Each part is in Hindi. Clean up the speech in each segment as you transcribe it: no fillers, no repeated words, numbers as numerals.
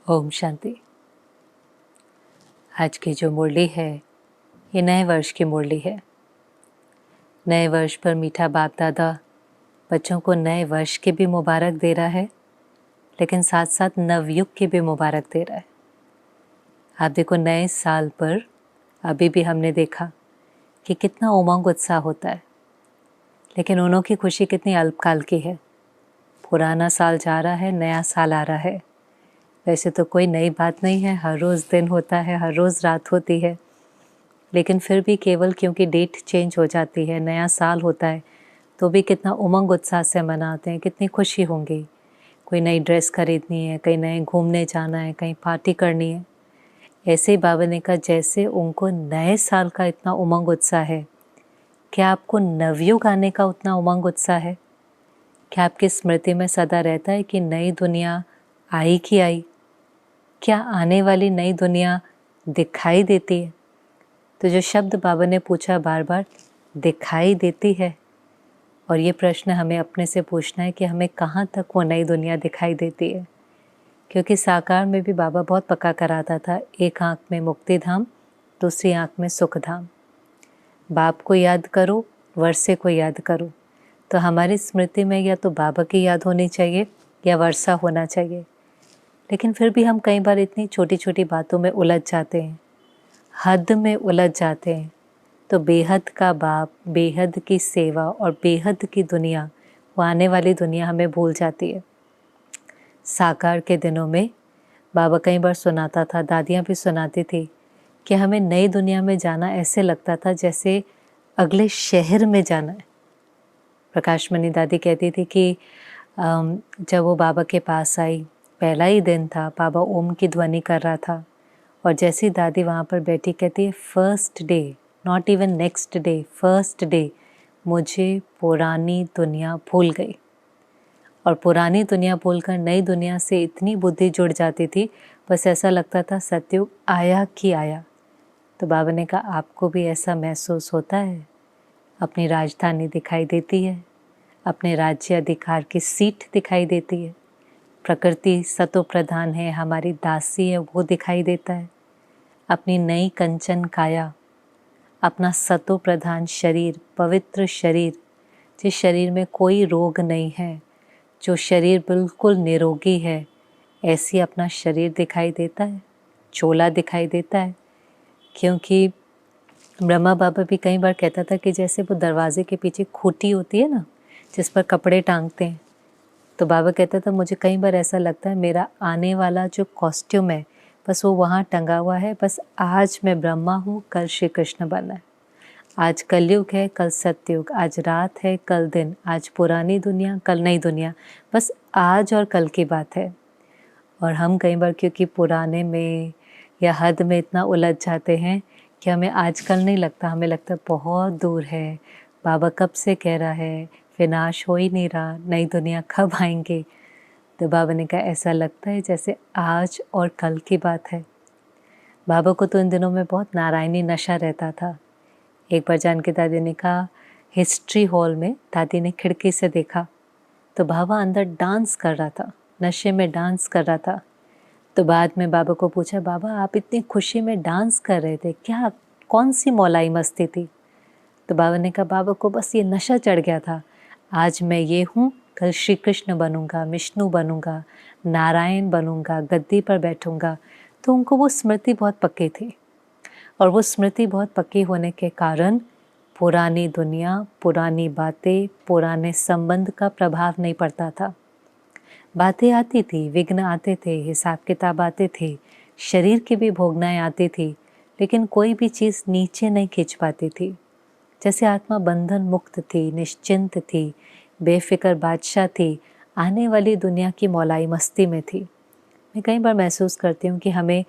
ओम शांति। आज की जो मुरली है ये नए वर्ष की मुरली है। नए वर्ष पर मीठा बाप दादा बच्चों को नए वर्ष की भी मुबारक दे रहा है, लेकिन साथ साथ नवयुग की भी मुबारक दे रहा है। आप देखो, नए साल पर अभी भी हमने देखा कि कितना उमंग उत्साह होता है, लेकिन उन्हों की खुशी कितनी अल्पकाल की है। पुराना साल जा रहा है, नया साल आ रहा है। वैसे तो कोई नई बात नहीं है, हर रोज़ दिन होता है, हर रोज़ रात होती है, लेकिन फिर भी केवल क्योंकि डेट चेंज हो जाती है, नया साल होता है, तो भी कितना उमंग उत्साह से मनाते हैं, कितनी खुशी होंगी। कोई नई ड्रेस खरीदनी है, कहीं नए घूमने जाना है, कहीं पार्टी करनी है। ऐसे ही बाबा ने कहा जैसे उनको नए साल का इतना उमंग उत्साह है, क्या आपको नवयुग आने का उतना उमंग उत्साह है? क्या आपकी स्मृति में सदा रहता है कि नई दुनिया आई कि आई? क्या आने वाली नई दुनिया दिखाई देती है? तो जो शब्द बाबा ने पूछा बार बार, दिखाई देती है, और ये प्रश्न हमें अपने से पूछना है कि हमें कहाँ तक वो नई दुनिया दिखाई देती है। क्योंकि साकार में भी बाबा बहुत पक्का कराता था, एक आँख में मुक्ति धाम, दूसरी आँख में सुख धाम। बाप को याद करो, वर्षे को याद करो। तो हमारी स्मृति में या तो बाबा की याद होनी चाहिए या वर्षा होना चाहिए। लेकिन फिर भी हम कई बार इतनी छोटी छोटी बातों में उलझ जाते हैं, हद में उलझ जाते हैं, तो बेहद का बाप, बेहद की सेवा और बेहद की दुनिया, वो आने वाली दुनिया हमें भूल जाती है। साकार के दिनों में बाबा कई बार सुनाता था, दादियाँ भी सुनाती थी कि हमें नई दुनिया में जाना ऐसे लगता था जैसे अगले शहर में जाना है। प्रकाश मणि दादी कहती थी कि जब वो बाबा के पास आई, पहला ही दिन था, बाबा ओम की ध्वनि कर रहा था, और जैसी दादी वहाँ पर बैठी कहती है, first day, not even next day, first day मुझे पुरानी दुनिया भूल गई। और पुरानी दुनिया भूलकर नई दुनिया से इतनी बुद्धि जुड़ जाती थी, बस ऐसा लगता था सतयुग आया कि आया। तो बाबा ने कहा आपको भी ऐसा महसूस होता है? अपनी राजधानी दिखाई देती है, अपने राज्य अधिकार की सीट दिखाई देती है, प्रकृति सतो प्रधान है, हमारी दासी है, वो दिखाई देता है, अपनी नई कंचन काया, अपना सतो प्रधान शरीर, पवित्र शरीर, जिस शरीर में कोई रोग नहीं है, जो शरीर बिल्कुल निरोगी है, ऐसी अपना शरीर दिखाई देता है, चोला दिखाई देता है। क्योंकि ब्रह्मा बाबा भी कई बार कहता था कि जैसे वो दरवाजे के पीछे खूंटी होती है ना, जिस पर कपड़े टांगते हैं, तो बाबा कहता था मुझे कई बार ऐसा लगता है मेरा आने वाला जो कॉस्ट्यूम है बस वो वहाँ टंगा हुआ है, बस आज मैं ब्रह्मा हूँ, कल श्री कृष्ण बनना है। आज कलयुग है, कल सतयुग, आज रात है, कल दिन, आज पुरानी दुनिया, कल नई दुनिया, बस आज और कल की बात है। और हम कई बार क्योंकि पुराने में या हद में इतना उलझ जाते हैं कि हमें आजकल नहीं लगता, हमें लगता बहुत दूर है, बाबा कब से कह रहा है, विनाश हो ही नहीं रहा, नई दुनिया कब आएंगे। तो बाबा ने कहा ऐसा लगता है जैसे आज और कल की बात है। बाबा को तो इन दिनों में बहुत नारायणी नशा रहता था। एक बार जानकी दादी ने कहा, हिस्ट्री हॉल में दादी ने खिड़की से देखा तो बाबा अंदर डांस कर रहा था, नशे में डांस कर रहा था। तो बाद में बाबा को पूछा, बाबा आप इतनी खुशी में डांस कर रहे थे, क्या कौन सी मौलाई मस्ती थी? तो बाबा ने कहा बाबा को बस ये नशा चढ़ गया था, आज मैं ये हूँ, कल श्री कृष्ण बनूंगा, विष्णु बनूंगा, नारायण बनूंगा, गद्दी पर बैठूंगा। तो उनको वो स्मृति बहुत पक्की थी, और वो स्मृति बहुत पक्की होने के कारण पुरानी दुनिया, पुरानी बातें, पुराने संबंध का प्रभाव नहीं पड़ता था। बातें आती थी, विघ्न आते थे, हिसाब किताब आते थे, शरीर की भी भोगनाएं आती थी, लेकिन कोई भी चीज़ नीचे नहीं खींच पाती थी। जैसे आत्मा बंधन मुक्त थी, निश्चिंत थी, बेफिक्र बादशाह थी, आने वाली दुनिया की मौलाई मस्ती में थी। मैं कई बार महसूस करती हूँ कि हमें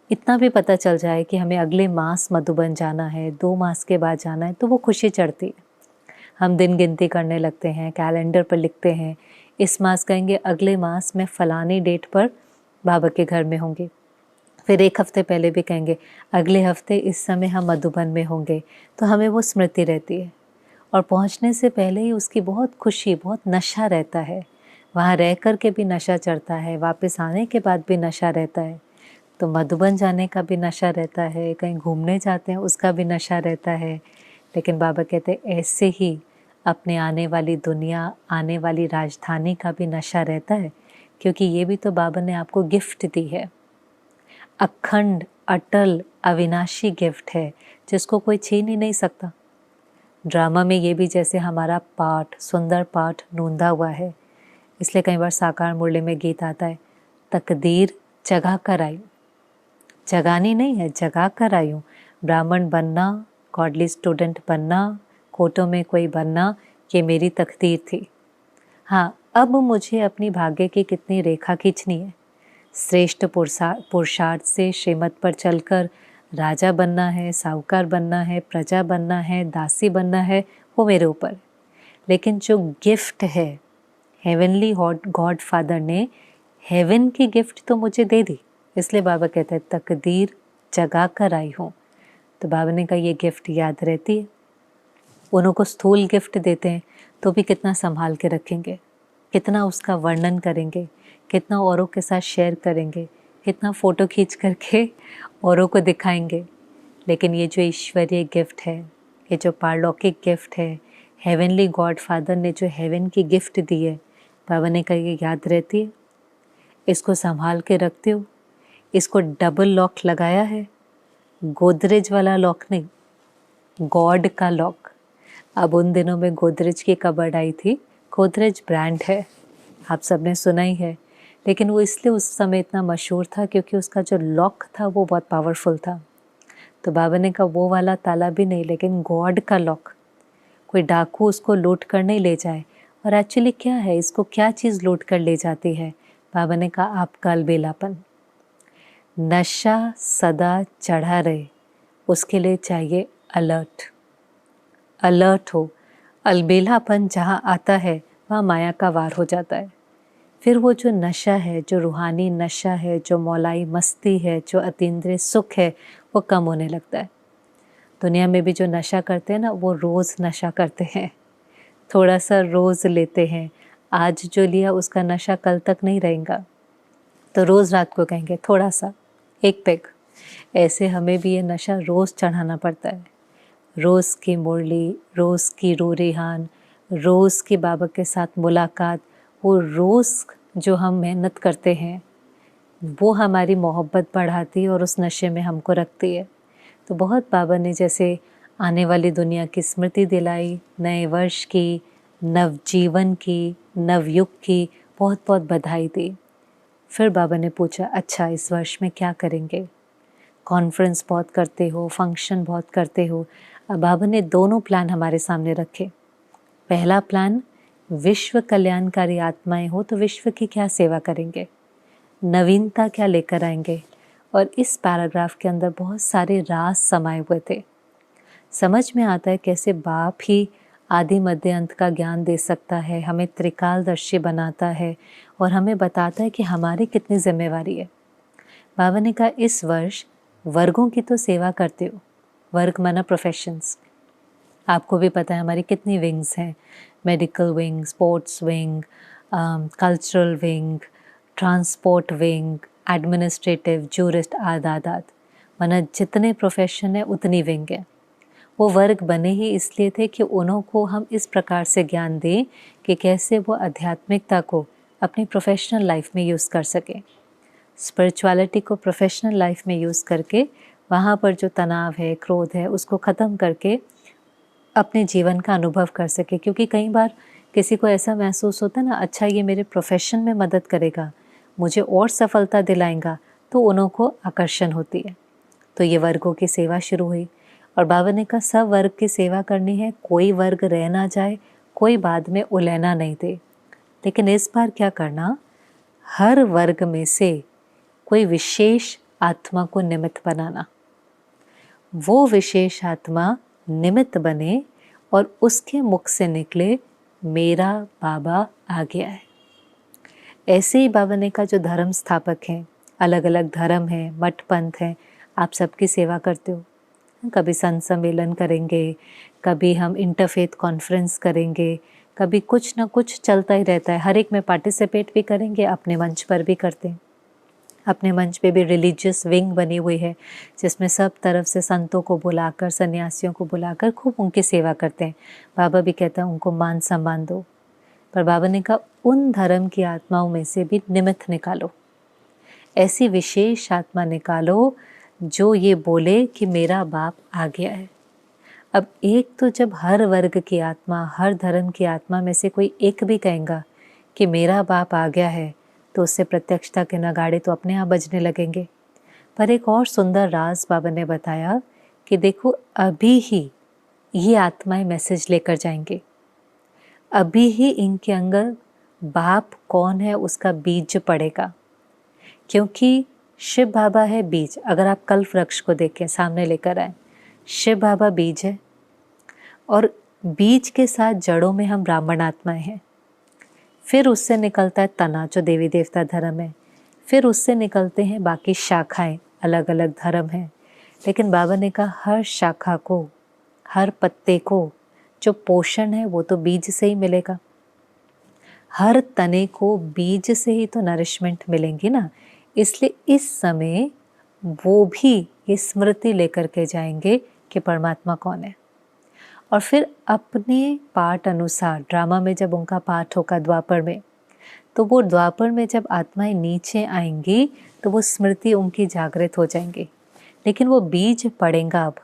इतना भी पता चल जाए कि हमें अगले मास मधुबन जाना है, 2 मास के बाद जाना है, तो वो खुशी चढ़ती है। हम दिन गिनती करने लगते हैं, कैलेंडर पर लिखते हैं, इस मास कहेंगे अगले मास में फ़लानी डेट पर बाबा के घर में होंगे। फिर 1 हफ्ते पहले भी कहेंगे अगले हफ्ते इस समय हम मधुबन में होंगे। तो हमें वो स्मृति रहती है, और पहुंचने से पहले ही उसकी बहुत खुशी, बहुत नशा रहता है। वहाँ रह कर के भी नशा चढ़ता है, वापस आने के बाद भी नशा रहता है। तो मधुबन जाने का भी नशा रहता है, कहीं घूमने जाते हैं उसका भी नशा रहता है। लेकिन बाबा कहते हैं ऐसे ही अपने आने वाली दुनिया, आने वाली राजधानी का भी नशा रहता है, क्योंकि ये भी तो बाबा ने आपको गिफ्ट दी है। अखंड, अटल, अविनाशी गिफ्ट है जिसको कोई छीन ही नहीं सकता। ड्रामा में ये भी जैसे हमारा पाठ, सुंदर पाठ नूंदा हुआ है, इसलिए कई बार साकार मुरली में गीत आता है, तकदीर जगा कर आई। जगानी नहीं है, जगा कर आई हूँ। ब्राह्मण बनना, गॉडली स्टूडेंट बनना, कोटों में कोई बनना, ये मेरी तकदीर थी। हाँ, अब मुझे अपनी भाग्य की कितनी रेखा खींचनी है। श्रेष्ठ पुरुषार्थ से श्रीमत पर चलकर राजा बनना है, साहूकार बनना है, प्रजा बनना है, दासी बनना है, वो मेरे ऊपर। लेकिन जो गिफ्ट है, हेवनली गॉड फादर ने हेवन की गिफ्ट तो मुझे दे दी। इसलिए बाबा कहते हैं तकदीर जगा कर आई हूँ। तो बाबा ने कहा ये गिफ्ट याद रहती है। उन्हों को स्थूल गिफ्ट देते हैं तो भी कितना संभाल के रखेंगे, कितना उसका वर्णन करेंगे, कितना औरों के साथ शेयर करेंगे, कितना फ़ोटो खींच करके औरों को दिखाएंगे। लेकिन ये जो ईश्वरीय गिफ्ट है, ये जो पारलौकिक गिफ्ट है, हेवनली गॉड फादर ने जो हेवन की गिफ्ट दी है, बाबा ने कहा ये याद रहती है, इसको संभाल के रखते हो। इसको डबल लॉक लगाया है, गोदरेज वाला लॉक नहीं, गॉड का लॉक। अब उन दिनों में गोदरेज की कबर्ड आई थी, गोदरेज ब्रांड है, आप सबने सुना ही है। लेकिन वो इसलिए उस समय इतना मशहूर था क्योंकि उसका जो लॉक था वो बहुत पावरफुल था। तो बाबा ने कहा वो वाला ताला भी नहीं, लेकिन गॉड का लॉक। कोई डाकू उसको लूट कर नहीं ले जाए। और एक्चुअली क्या है, इसको क्या चीज़ लूट कर ले जाती है? बाबा ने कहा आपका अलबेलापन। नशा सदा चढ़ा रहे, उसके लिए चाहिए अलर्ट। अलर्ट हो। अलबेलापन जहाँ आता है वहाँ माया का वार हो जाता है। फिर वो जो नशा है, जो रूहानी नशा है, जो मौलाई मस्ती है, जो अतीन्द्रिय सुख है, वो कम होने लगता है। दुनिया में भी जो नशा करते हैं ना, वो रोज़ नशा करते हैं, थोड़ा सा रोज़ लेते हैं। आज जो लिया उसका नशा कल तक नहीं रहेगा, तो रोज़ रात को कहेंगे थोड़ा सा, एक पेग। ऐसे हमें भी ये नशा रोज़ चढ़ाना पड़ता है। रोज़ की मुरली, रोज़ की रूरिहान, रोज़ की बाबा के साथ मुलाकात, वो रोज़ जो हम मेहनत करते हैं वो हमारी मोहब्बत बढ़ाती है और उस नशे में हमको रखती है। तो बहुत बाबा ने जैसे आने वाली दुनिया की स्मृति दिलाई, नए वर्ष की, नवजीवन की, नवयुग की बहुत बहुत बधाई दी। फिर बाबा ने पूछा अच्छा इस वर्ष में क्या करेंगे? कॉन्फ्रेंस बहुत करते हो, फंक्शन बहुत करते हो। अब बाबा ने दोनों प्लान हमारे सामने रखे। पहला प्लान, विश्व कल्याणकारी आत्माएं हो तो विश्व की क्या सेवा करेंगे, नवीनता क्या लेकर आएंगे। और इस पैराग्राफ के अंदर बहुत सारे राज समाये हुए थे। समझ में आता है कैसे बाप ही आदि मध्य अंत का ज्ञान दे सकता है, हमें त्रिकालदर्शी बनाता है और हमें बताता है कि हमारी कितनी जिम्मेवारी है। बाबा ने कहा इस वर्ष वर्गों की तो सेवा करते हो। वर्ग माना प्रोफेशंस। आपको भी पता है हमारी कितनी विंग्स हैं, medical wing, sports wing, cultural wing, transport wing, administrative, jurist, आदादात। माना जितने प्रोफेशन है उतनी विंग है। वो वर्ग बने ही इसलिए थे कि उन्हों को हम इस प्रकार से ज्ञान दें कि कैसे वो आध्यात्मिकता को अपनी प्रोफेशनल लाइफ में यूज़ कर सकें। स्पिरिचुअलिटी को प्रोफेशनल लाइफ में यूज़ करके वहाँ पर जो तनाव है, क्रोध है, उसको ख़त्म करके अपने जीवन का अनुभव कर सके। क्योंकि कई बार किसी को ऐसा महसूस होता है ना, अच्छा ये मेरे प्रोफेशन में मदद करेगा, मुझे और सफलता दिलाएगा, तो उन्हों को आकर्षण होती है। तो ये वर्गों की सेवा शुरू हुई और बाबा ने कहा सब वर्ग की सेवा करनी है, कोई वर्ग रह ना जाए, कोई बाद में उलझना नहीं दे। लेकिन इस बार क्या करना, हर वर्ग में से कोई विशेष आत्मा को निमित्त बनाना। वो विशेष आत्मा निमित्त बने और उसके मुख से निकले मेरा बाबा आ गया है। ऐसे ही बाबा ने कहा जो धर्म स्थापक हैं, अलग अलग धर्म हैं, मठ पंथ हैं, आप सबकी सेवा करते हो। कभी संत सम्मेलन करेंगे, कभी हम इंटरफेथ कॉन्फ्रेंस करेंगे, कभी कुछ ना कुछ चलता ही रहता है। हर एक में पार्टिसिपेट भी करेंगे, अपने मंच पर भी करते हैं। अपने मंच पे भी रिलीजियस विंग बनी हुई है जिसमें सब तरफ से संतों को बुलाकर, सन्यासियों को बुलाकर खूब उनकी सेवा करते हैं। बाबा भी कहते हैं उनको मान सम्मान दो। पर बाबा ने कहा उन धर्म की आत्माओं में से भी निमित्त निकालो, ऐसी विशेष आत्मा निकालो जो ये बोले कि मेरा बाप आ गया है। अब एक तो जब हर वर्ग की आत्मा, हर धर्म की आत्मा में से कोई एक भी कहेगा कि मेरा बाप आ गया है, तो उससे प्रत्यक्षता के नगाड़े तो अपने आप बजने लगेंगे। पर एक और सुंदर राज बाबा ने बताया कि देखो अभी ही ये आत्माएं मैसेज लेकर जाएंगे, अभी ही इनके अंदर बाप कौन है उसका बीज पड़ेगा। क्योंकि शिव बाबा है बीज। अगर आप कल्प वृक्ष को देखें, सामने लेकर आए, शिव बाबा बीज है और बीज के साथ जड़ों में हम ब्राह्मण आत्माएं हैं। फिर उससे निकलता है तना जो देवी देवता धर्म है, फिर उससे निकलते हैं बाकी शाखाएं, अलग अलग धर्म हैं। लेकिन बाबा ने कहा हर शाखा को, हर पत्ते को जो पोषण है वो तो बीज से ही मिलेगा। हर तने को बीज से ही तो नरिशमेंट मिलेंगी ना। इसलिए इस समय वो भी ये स्मृति लेकर के जाएंगे कि परमात्मा कौन है। और फिर अपने पाठ अनुसार ड्रामा में जब उनका पाठ होगा द्वापर में, तो वो द्वापर में जब आत्माएं नीचे आएंगी तो वो स्मृति उनकी जागृत हो जाएंगी। लेकिन वो बीज पड़ेगा अब।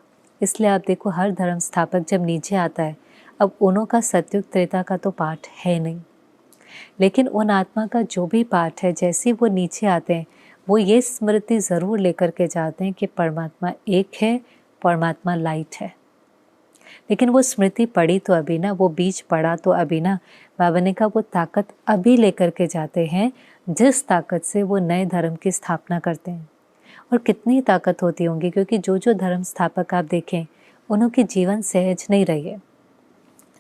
इसलिए आप देखो हर धर्म स्थापक जब नीचे आता है, अब उन्हों का सतयुग त्रेता का तो पाठ है नहीं, लेकिन उन आत्मा का जो भी पाठ है, जैसे वो नीचे आते हैं वो ये स्मृति ज़रूर लेकर के जाते हैं कि परमात्मा एक है, परमात्मा लाइट है। लेकिन वो स्मृति पड़ी तो अभी ना, वो बीज पड़ा तो अभी ना। बाबा ने कहा वो ताकत अभी लेकर के जाते हैं जिस ताकत से वो नए धर्म की स्थापना करते हैं। और कितनी ताकत होती होंगी, क्योंकि जो जो धर्म स्थापक आप देखें उनके जीवन सहज नहीं रही है।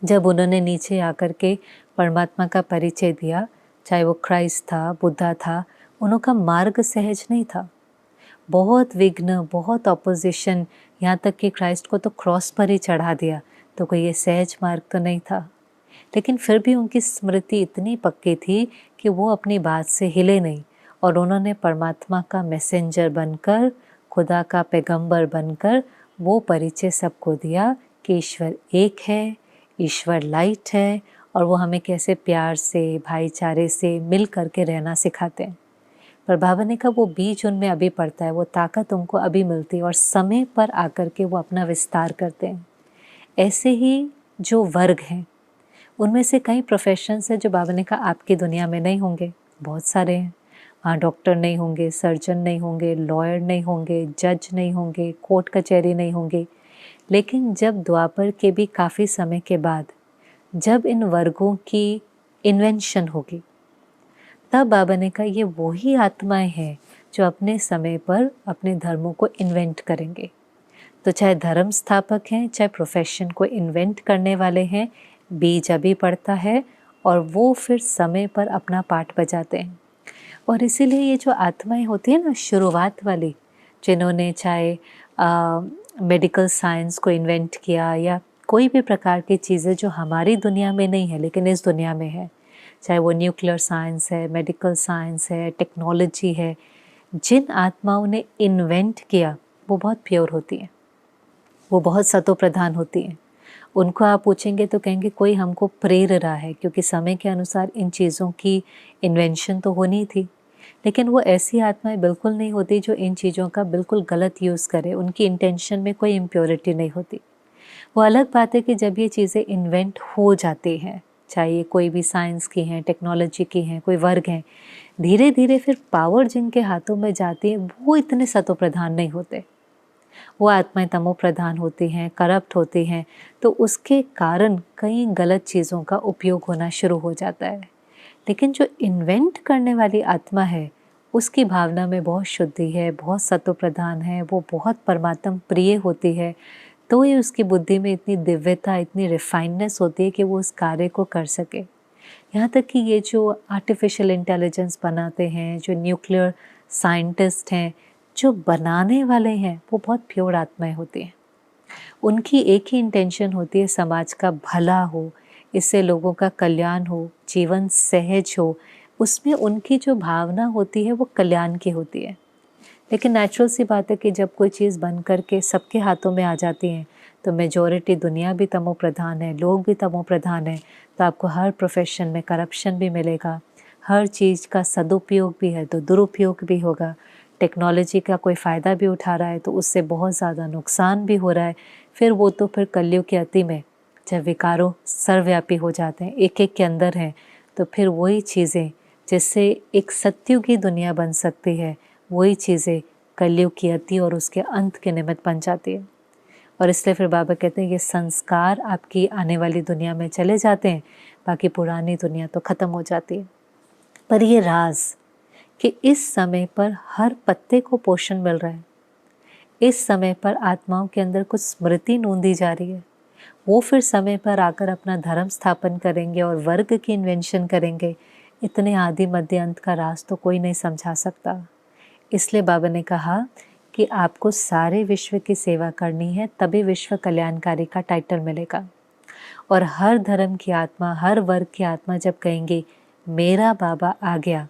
जब उन्होंने नीचे आकर के परमात्मा का परिचय दिया, चाहे वो क्राइस्ट था, बुद्धा था, उनका मार्ग सहज नहीं था। बहुत विघ्न, बहुत ऑपोजिशन, यहाँ तक कि क्राइस्ट को तो क्रॉस पर ही चढ़ा दिया। तो कोई ये सहज मार्ग तो नहीं था। लेकिन फिर भी उनकी स्मृति इतनी पक्की थी कि वो अपनी बात से हिले नहीं और उन्होंने परमात्मा का मैसेंजर बनकर, खुदा का पैगंबर बनकर वो परिचय सबको दिया कि ईश्वर एक है, ईश्वर लाइट है और वो हमें कैसे प्यार से, भाईचारे से मिल करके रहना सिखाते हैं। पर बाबा ने कहा वो बीज उनमें अभी पड़ता है, वो ताकत उनको अभी मिलती है और समय पर आकर के वो अपना विस्तार करते हैं। ऐसे ही जो वर्ग हैं उनमें से कई प्रोफेशंस हैं जो बाबा ने कहा आपकी दुनिया में नहीं होंगे, बहुत सारे हैं। वहाँ डॉक्टर नहीं होंगे, सर्जन नहीं होंगे, लॉयर नहीं होंगे, जज नहीं होंगे, कोर्ट कचहरी नहीं होंगे। लेकिन जब द्वापर के भी काफ़ी समय के बाद जब इन वर्गों की इन्वेंशन होगी, तब बाबा ने कहा ये वही आत्माएं हैं जो अपने समय पर अपने धर्मों को इन्वेंट करेंगे। तो चाहे धर्म स्थापक हैं, चाहे प्रोफेशन को इन्वेंट करने वाले हैं, बीज अभी पड़ता है और वो फिर समय पर अपना पाठ बजाते हैं। और इसीलिए ये जो आत्माएं होती हैं ना, शुरुआत वाली, जिन्होंने चाहे मेडिकल साइंस को इन्वेंट किया या कोई भी प्रकार की चीज़ें जो हमारी दुनिया में नहीं है लेकिन इस दुनिया में है, चाहे वो न्यूक्लियर साइंस है, मेडिकल साइंस है, टेक्नोलॉजी है, जिन आत्माओं ने इन्वेंट किया वो बहुत प्योर होती है, वो बहुत सतो प्रधान होती है। उनको आप पूछेंगे तो कहेंगे कोई हमको प्रेर रहा है, क्योंकि समय के अनुसार इन चीज़ों की इन्वेंशन तो होनी थी। लेकिन वो ऐसी आत्माएं बिल्कुल नहीं होती जो इन चीज़ों का बिल्कुल गलत यूज़ करे, उनकी इंटेंशन में कोई इम्प्योरिटी नहीं होती। वो अलग बात है कि जब ये चीज़ें इन्वेंट हो जाती हैं, चाहे ये कोई भी साइंस की हैं, टेक्नोलॉजी की हैं, कोई वर्ग हैं, धीरे धीरे फिर पावर जिनके हाथों में जाती है वो इतने सतो प्रधान नहीं होते। वो आत्माएं तमो प्रधान होती हैं, करप्ट होती हैं, तो उसके कारण कई गलत चीज़ों का उपयोग होना शुरू हो जाता है। लेकिन जो इन्वेंट करने वाली आत्मा है उसकी भावना में बहुत शुद्धि है, बहुत सतो प्रधान है, वो बहुत परमात्म प्रिय होती है, तो ही उसकी बुद्धि में इतनी दिव्यता, इतनी रिफाइननेस होती है कि वो उस कार्य को कर सके। यहाँ तक कि ये जो आर्टिफिशियल इंटेलिजेंस बनाते हैं, जो न्यूक्लियर साइंटिस्ट हैं, जो बनाने वाले हैं, वो बहुत प्योर आत्माएं होती हैं। उनकी एक ही इंटेंशन होती है समाज का भला हो, इससे लोगों का कल्याण हो, जीवन सहज हो, उसमें उनकी जो भावना होती है वो कल्याण की होती है। लेकिन नेचुरल सी बात है कि जब कोई चीज़ बन करके सबके हाथों में आ जाती है तो मेजॉरिटी दुनिया भी तमो प्रधान है, लोग भी तमो प्रधान है, तो आपको हर प्रोफेशन में करप्शन भी मिलेगा, हर चीज़ का सदुपयोग भी है तो दुरुपयोग भी होगा। टेक्नोलॉजी का कोई फ़ायदा भी उठा रहा है तो उससे बहुत ज़्यादा नुकसान भी हो रहा है। फिर कलयुग की अति में जब विकारों सर्वव्यापी हो जाते हैं, एक एक के अंदर हैं, तो फिर वही चीज़ें जिससे एक सत्युगी दुनिया बन सकती है, वही चीज़ें कलयुग की अति और उसके अंत के निमित्त बन जाती है। और इसलिए फिर बाबा कहते हैं ये संस्कार आपकी आने वाली दुनिया में चले जाते हैं, बाकी पुरानी दुनिया तो ख़त्म हो जाती है। पर ये राज कि इस समय पर हर पत्ते को पोषण मिल रहा है, इस समय पर आत्माओं के अंदर कुछ स्मृति नोंदी जा रही है, वो फिर समय पर आकर अपना धर्म स्थापन करेंगे और वर्ग की इन्वेंशन करेंगे। इतने आदि मध्य अंत का राज तो कोई नहीं समझा सकता। इसलिए बाबा ने कहा कि आपको सारे विश्व की सेवा करनी है, तभी विश्व कल्याणकारी का टाइटल मिलेगा। और हर धर्म की आत्मा, हर वर्ग की आत्मा जब कहेंगे मेरा बाबा आ गया,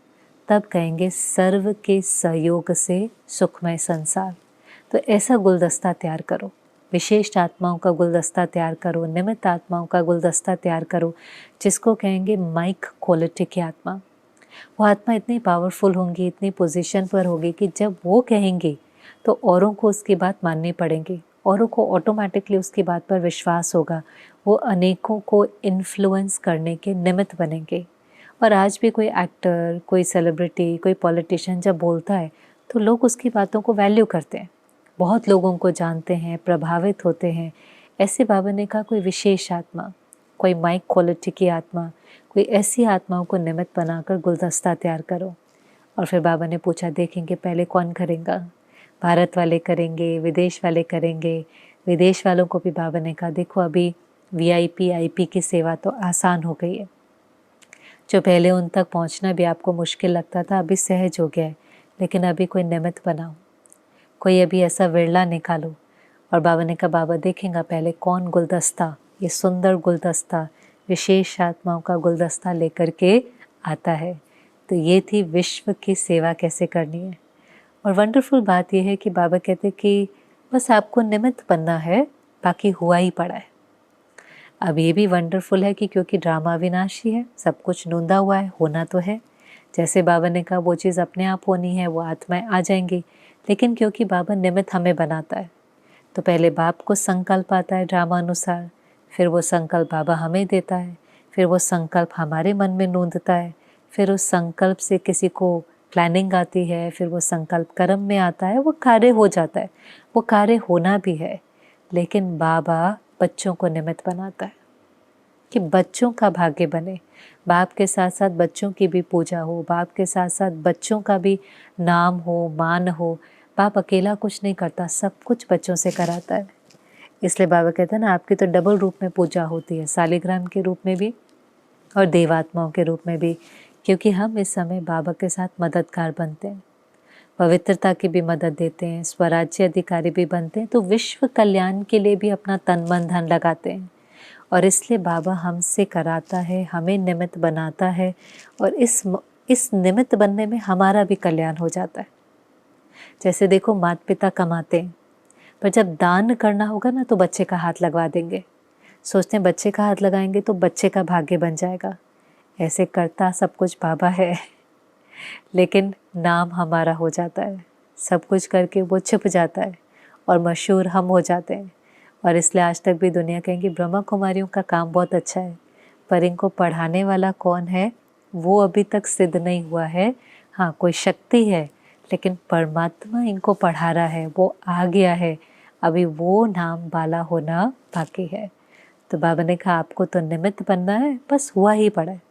तब कहेंगे सर्व के सहयोग से सुखमय संसार। तो ऐसा गुलदस्ता तैयार करो, विशेष आत्माओं का गुलदस्ता तैयार करो, निमित्त आत्माओं का गुलदस्ता तैयार करो, जिसको कहेंगे माइक क्वालिटी की आत्मा। वो आत्मा इतनी पावरफुल होंगी, इतनी पोजीशन पर होगी कि जब वो कहेंगे तो औरों को उसकी बात माननी पड़ेगी, औरों को ऑटोमेटिकली उसकी बात पर विश्वास होगा, वो अनेकों को इन्फ्लुएंस करने के निमित्त बनेंगे। और आज भी कोई एक्टर, कोई सेलिब्रिटी, कोई पॉलिटिशियन जब बोलता है तो लोग उसकी बातों को वैल्यू करते हैं, बहुत लोगों को जानते हैं, प्रभावित होते हैं। ऐसे बाबा ने कहा कोई विशेष आत्मा, कोई माइक क्वालिटी की आत्मा, कोई ऐसी आत्माओं को निमित्त बनाकर गुलदस्ता तैयार करो। और फिर बाबा ने पूछा देखेंगे पहले कौन करेगा, भारत वाले करेंगे, विदेश वाले करेंगे। विदेश वालों को भी बाबा ने कहा देखो अभी वीआईपी आईपी की सेवा तो आसान हो गई है, जो पहले उन तक पहुंचना भी आपको मुश्किल लगता था अभी सहज हो गया है। लेकिन अभी कोई निमित्त बनाओ, कोई अभी ऐसा विरला निकालो। और बाबा ने कहा बाबा देखेंगे पहले कौन गुलदस्ता, ये सुंदर गुलदस्ता, विशेष आत्माओं का गुलदस्ता लेकर के आता है। तो ये थी विश्व की सेवा कैसे करनी है। और वंडरफुल बात यह है कि बाबा कहते कि बस आपको निमित्त बनना है, बाकी हुआ ही पड़ा है। अब ये भी वंडरफुल है कि क्योंकि ड्रामा अविनाशी है, सब कुछ नूंदा हुआ है, होना तो है। जैसे बाबा ने कहा वो चीज़ अपने आप होनी है, वो आत्माएं आ जाएंगी। लेकिन क्योंकि बाबा निमित्त हमें बनाता है, तो पहले बाप को संकल्प आता है ड्रामा अनुसार, फिर वो संकल्प बाबा हमें देता है, फिर वो संकल्प हमारे मन में नोंदता है, फिर उस संकल्प से किसी को प्लानिंग आती है, फिर वो संकल्प कर्म में आता है, वो कार्य हो जाता है। वो कार्य होना भी है, लेकिन बाबा बच्चों को निमित्त बनाता है कि बच्चों का भाग्य बने, बाप के साथ साथ बच्चों की भी पूजा हो, बाप के साथ साथ बच्चों का भी नाम हो, मान हो। बाप अकेला कुछ नहीं करता, सब कुछ बच्चों से कराता है। इसलिए बाबा कहते हैं ना आपकी तो डबल रूप में पूजा होती है, शालिग्राम के रूप में भी और देवात्माओं के रूप में भी, क्योंकि हम इस समय बाबा के साथ मददगार बनते हैं, पवित्रता की भी मदद देते हैं, स्वराज्य अधिकारी भी बनते हैं, तो विश्व कल्याण के लिए भी अपना तन मन धन लगाते हैं। और इसलिए बाबा हमसे कराता है, हमें निमित्त बनाता है, और इस निमित्त बनने में हमारा भी कल्याण हो जाता है। जैसे देखो माता पिता कमाते हैं, पर जब दान करना होगा ना तो बच्चे का हाथ लगवा देंगे, सोचते हैं बच्चे का हाथ लगाएंगे तो बच्चे का भाग्य बन जाएगा। ऐसे करता सब कुछ बाबा है, लेकिन नाम हमारा हो जाता है, सब कुछ करके वो छुप जाता है और मशहूर हम हो जाते हैं। और इसलिए आज तक भी दुनिया कहेंगी ब्रह्मा कुमारियों का काम बहुत अच्छा है, पर इनको पढ़ाने वाला कौन है वो अभी तक सिद्ध नहीं हुआ है। हाँ कोई शक्ति है, लेकिन परमात्मा इनको पढ़ा रहा है, वो आ गया है, अभी वो नाम वाला होना बाकी है। तो बाबा ने कहा आपको तो निमित्त बनना है, बस हुआ ही पड़ा है।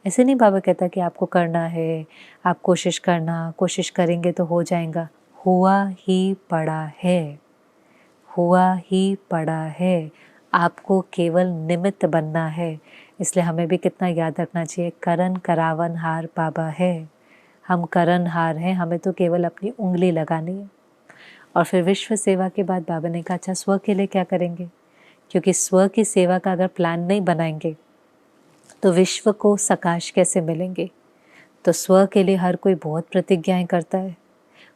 ऐसे नहीं बाबा कहता कि आपको करना है, आप कोशिश करना, कोशिश करेंगे तो हो जाएगा। हुआ ही पड़ा है, हुआ ही पड़ा है। आपको केवल निमित्त बनना है। इसलिए हमें भी कितना याद रखना चाहिए, करन करावन हार बाबा है। हम करन हार हैं, हमें तो केवल अपनी उंगली लगानी है। और फिर विश्व सेवा के बाद बाबा ने कहा अच्छा स्व के लिए क्या करेंगे, क्योंकि स्व की सेवा का अगर प्लान नहीं बनाएंगे तो विश्व को सकाश कैसे मिलेंगे? तो स्व के लिए हर कोई बहुत प्रतिज्ञाएं करता है।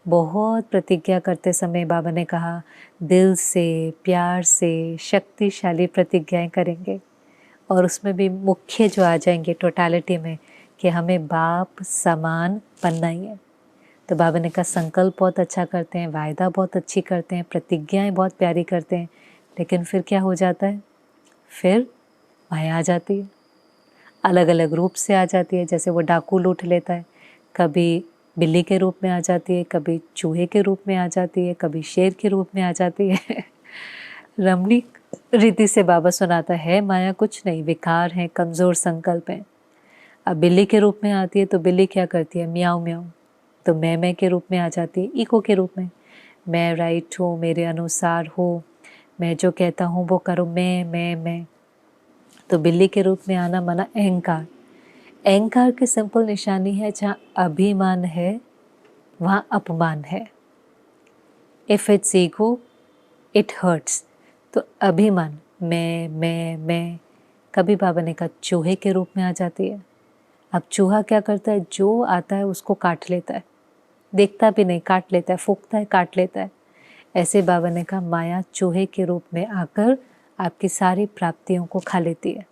बहुत प्रतिज्ञा करते समय बाबा ने कहा दिल से, प्यार से शक्तिशाली प्रतिज्ञाएं करेंगे, और उसमें भी मुख्य जो आ जाएंगे टोटालिटी में कि हमें बाप समान बनना ही है। तो बाबा ने कहा संकल्प बहुत अच्छा करते हैं, वायदा बहुत अच्छी करते हैं, प्रतिज्ञाएं बहुत प्यारी करते हैं, लेकिन फिर क्या हो जाता है? फिर माया आ जाती है, अलग अलग रूप से आ जाती है। जैसे वो डाकू लूट लेता है, कभी बिल्ली के रूप में आ जाती है, कभी चूहे के रूप में आ जाती है, कभी शेर के रूप में आ जाती है। रमणीक रीति से बाबा सुनाता है माया कुछ नहीं, विकार है, कमज़ोर संकल्प है। अब बिल्ली के रूप में आती है तो बिल्ली क्या करती है? म्याऊं म्याऊं। तो मैं के रूप में आ जाती है, ईगो के रूप में, मैं राइट हूँ, मेरे अनुसार हो, मैं जो कहता हूँ वो करो, मैं। तो बिल्ली के रूप में आना माना अहंकार। अहंकार की सिंपल निशानी है जहाँ अभिमान है वहाँ अपमान है। If it's ego it hurts. तो अभिमान, मैं कभी बाबा ने कहा चूहे के रूप में आ जाती है। अब चूहा क्या करता है? जो आता है उसको काट लेता है, देखता भी नहीं, काट लेता है, फूंकता है, काट लेता है। ऐसे बाबा ने कहा माया चूहे के रूप में आकर आपकी सारी प्राप्तियों को खा लेती है।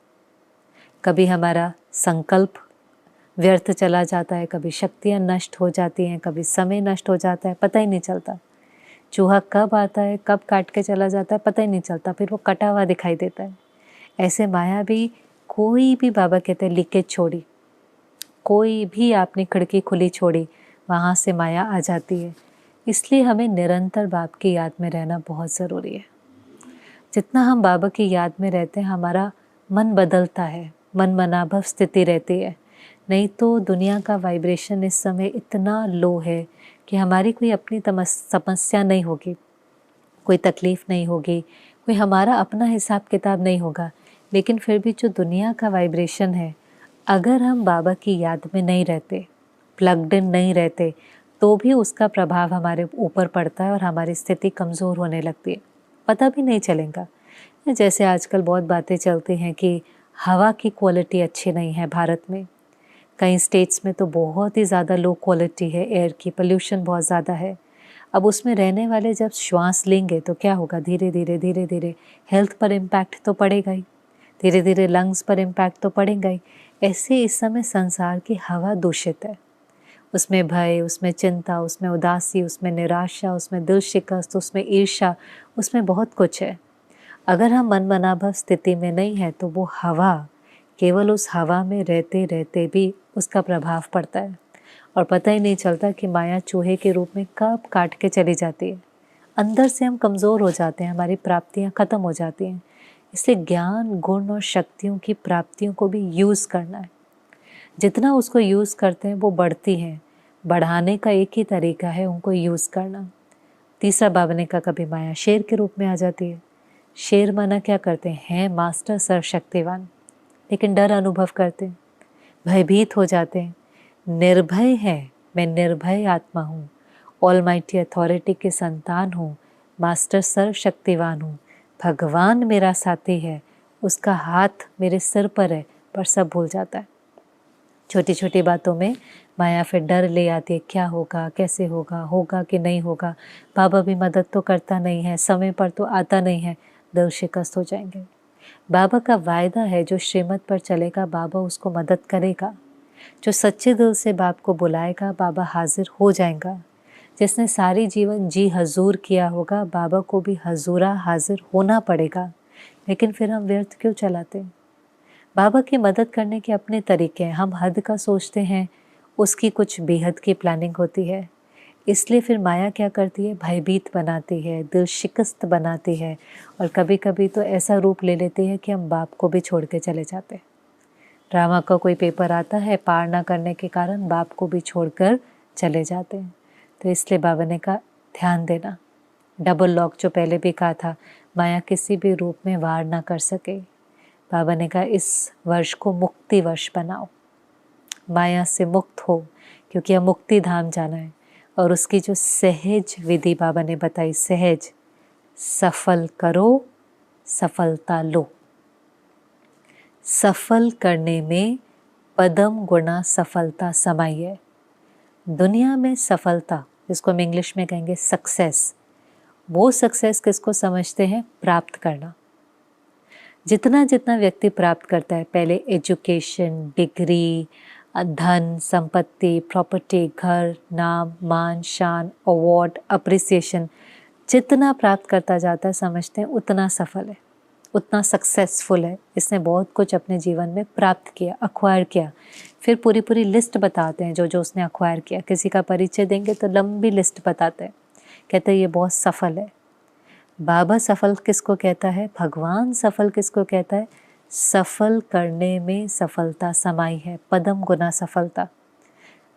कभी हमारा संकल्प व्यर्थ चला जाता है, कभी शक्तियाँ नष्ट हो जाती हैं, कभी समय नष्ट हो जाता है, पता ही नहीं चलता। चूहा कब आता है, कब काट के चला जाता है, पता ही नहीं चलता, फिर वो कटा हुआ दिखाई देता है। ऐसे माया भी, कोई भी बाबा कहते हैं लीकेज छोड़ी, कोई भी आपने खिड़की खुली छोड़ी, वहाँ से माया आ जाती है। इसलिए हमें निरंतर बाप की याद में रहना बहुत ज़रूरी है। जितना हम बाबा की याद में रहते हैं हमारा मन बदलता है, मन मनाभव स्थिति रहती है। नहीं तो दुनिया का वाइब्रेशन इस समय इतना लो है कि हमारी कोई अपनी समस्या नहीं होगी, कोई तकलीफ़ नहीं होगी, कोई हमारा अपना हिसाब किताब नहीं होगा। लेकिन फिर भी जो दुनिया का वाइब्रेशन है, अगर हम बाबा की याद में नहीं रहते, प्लग्ड इन नहीं रहते, तो भी उसका प्रभाव हमारे ऊपर पड़ता है और हमारी स्थिति कमज़ोर होने लगती है, पता भी नहीं चलेगा। जैसे आजकल बहुत बातें चलती हैं कि हवा की क्वालिटी अच्छी नहीं है भारत में, कई स्टेट्स में तो बहुत ही ज़्यादा लो क्वालिटी है एयर की, पोल्यूशन बहुत ज़्यादा है। अब उसमें रहने वाले जब श्वास लेंगे तो क्या होगा? धीरे धीरे हेल्थ पर इम्पैक्ट तो पड़ेगा ही, धीरे धीरे लंग्स पर इम्पैक्ट तो पड़ेगा ही। ऐसे इस समय संसार की हवा दूषित है, उसमें भय, उसमें चिंता, उसमें उदासी, उसमें निराशा, उसमें दिल शिकस्त, उसमें ईर्ष्या, उसमें बहुत कुछ है। अगर हम मन मनाभव स्थिति में नहीं है तो वो हवा, केवल उस हवा में रहते रहते भी उसका प्रभाव पड़ता है और पता ही नहीं चलता कि माया चूहे के रूप में कब काट के चली जाती है। अंदर से हम कमज़ोर हो जाते हैं, हमारी प्राप्तियां ख़त्म हो जाती हैं। इसलिए ज्ञान, गुण और शक्तियों की प्राप्तियों को भी यूज़ करना है। जितना उसको यूज़ करते हैं वो बढ़ती हैं। बढ़ाने का एक ही तरीका है, उनको यूज़ करना। तीसरा बाबा ने कहा कभी माया शेर के रूप में आ जाती है। शेर माना क्या करते हैं? मास्टर सर्वशक्तिवान, लेकिन डर अनुभव करते हैं, भयभीत हो जाते हैं। निर्भय है, मैं निर्भय आत्मा हूँ, ऑलमाइटी अथॉरिटी के संतान हूँ, मास्टर सर्वशक्तिवान हूँ, भगवान मेरा साथी है, उसका हाथ मेरे सिर पर है, पर सब भूल जाता है। छोटी छोटी बातों में माया फिर डर ले आती है, क्या होगा, कैसे होगा, होगा कि नहीं होगा, बाबा भी मदद तो करता नहीं है, समय पर तो आता नहीं है, दिल शिकस्त हो जाएंगे। बाबा का वायदा है जो श्रीमत पर चलेगा बाबा उसको मदद करेगा, जो सच्चे दिल से बाप को बुलाएगा बाबा हाजिर हो जाएगा। जिसने सारी जीवन जी हजूर किया होगा बाबा को भी हजूरा हाजिर होना पड़ेगा। लेकिन फिर हम व्यर्थ क्यों चलाते हैं? बाबा की मदद करने के अपने तरीके हैं, हम हद का सोचते हैं, उसकी कुछ बेहद की प्लानिंग होती है। इसलिए फिर माया क्या करती है? भयभीत बनाती है, दिल शिकस्त बनाती है और कभी कभी तो ऐसा रूप ले लेती है कि हम बाप को भी छोड़ के चले जाते हैं। ड्रामा का कोई पेपर आता है, पार ना करने के कारण बाप को भी छोड़कर चले जाते हैं। तो इसलिए बाबा ने कहा ध्यान देना, डबल लॉक जो पहले भी कहा था, माया किसी भी रूप में वार ना कर सके। बाबा ने कहा इस वर्ष को मुक्ति वर्ष बनाओ, माया से मुक्त हो, क्योंकि अब मुक्ति धाम जाना है। और उसकी जो सहज विधि बाबा ने बताई, सहज, सफल करो, सफलता लो। सफल करने में पदम गुना सफलता समाई है। दुनिया में सफलता, जिसको हम इंग्लिश में कहेंगे सक्सेस, वो सक्सेस किसको समझते हैं? प्राप्त करना। जितना जितना व्यक्ति प्राप्त करता है, पहले एजुकेशन, डिग्री, धन, संपत्ति, प्रॉपर्टी, घर, नाम, मान, शान, अवार्ड, अप्रिसिएशन, जितना प्राप्त करता जाता है समझते हैं उतना सफल है, उतना सक्सेसफुल है, इसने बहुत कुछ अपने जीवन में प्राप्त किया, अक्वायर किया। फिर पूरी पूरी लिस्ट बताते हैं जो जो उसने अक्वायर किया। किसी का परिचय देंगे तो लंबी लिस्ट बताते हैं, कहते हैं ये बहुत सफल है। बाबा सफल किसको कहता है? भगवान सफल किसको कहता है? सफल करने में सफलता समाई है, पदम गुना सफलता।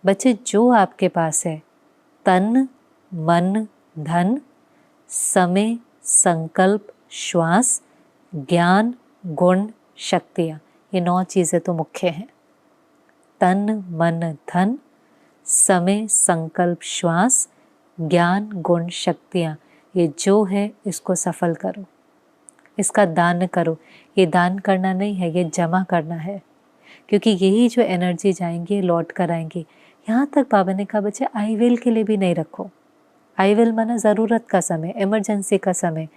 बच्चे, जो आपके पास है, तन, मन, धन, समय, संकल्प, श्वास, ज्ञान, गुण, शक्तियाँ, ये 9 चीज़ें तो मुख्य हैं। तन, मन, धन, समय, संकल्प, श्वास, ज्ञान, गुण, शक्तियाँ, ये जो है इसको सफल करो, इसका दान करो। ये दान करना नहीं है, ये जमा करना है, क्योंकि यही जो एनर्जी जाएंगी लौट कर आएंगी। यहाँ तक बाबा ने कहा बच्चे आई विल के लिए भी नहीं रखो। आई विल माना ज़रूरत का समय, इमरजेंसी का समय।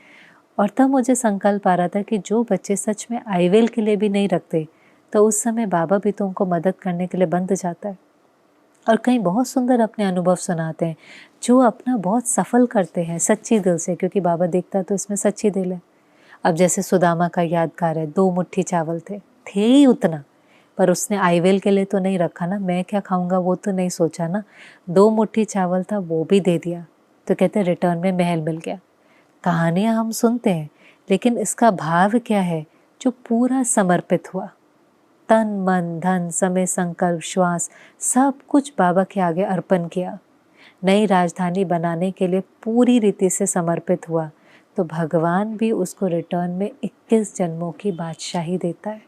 और तब मुझे संकल्प आ रहा था कि जो बच्चे सच में आई विल के लिए भी नहीं रखते, तो उस समय बाबा भी तो उनको मदद करने के लिए बंद जाता है। और कई बहुत सुंदर अपने अनुभव सुनाते हैं, जो अपना बहुत सफल करते हैं सच्ची दिल से, क्योंकि बाबा देखता है तो इसमें सच्ची दिल है। अब जैसे सुदामा का यादगार है, 2 मुट्ठी चावल थे ही उतना, पर उसने आईवेल के लिए तो नहीं रखा ना, मैं क्या खाऊंगा वो तो नहीं सोचा ना, 2 मुट्ठी चावल था वो भी दे दिया। तो कहते रिटर्न में महल मिल गया। कहानियाँ हम सुनते हैं, लेकिन इसका भाव क्या है? जो पूरा समर्पित हुआ, तन, मन, धन, समय, संकल्प, श्वास, सब कुछ बाबा के आगे अर्पण किया, नई राजधानी बनाने के लिए पूरी रीति से समर्पित हुआ, तो भगवान भी उसको रिटर्न में 21 जन्मों की बादशाही देता है।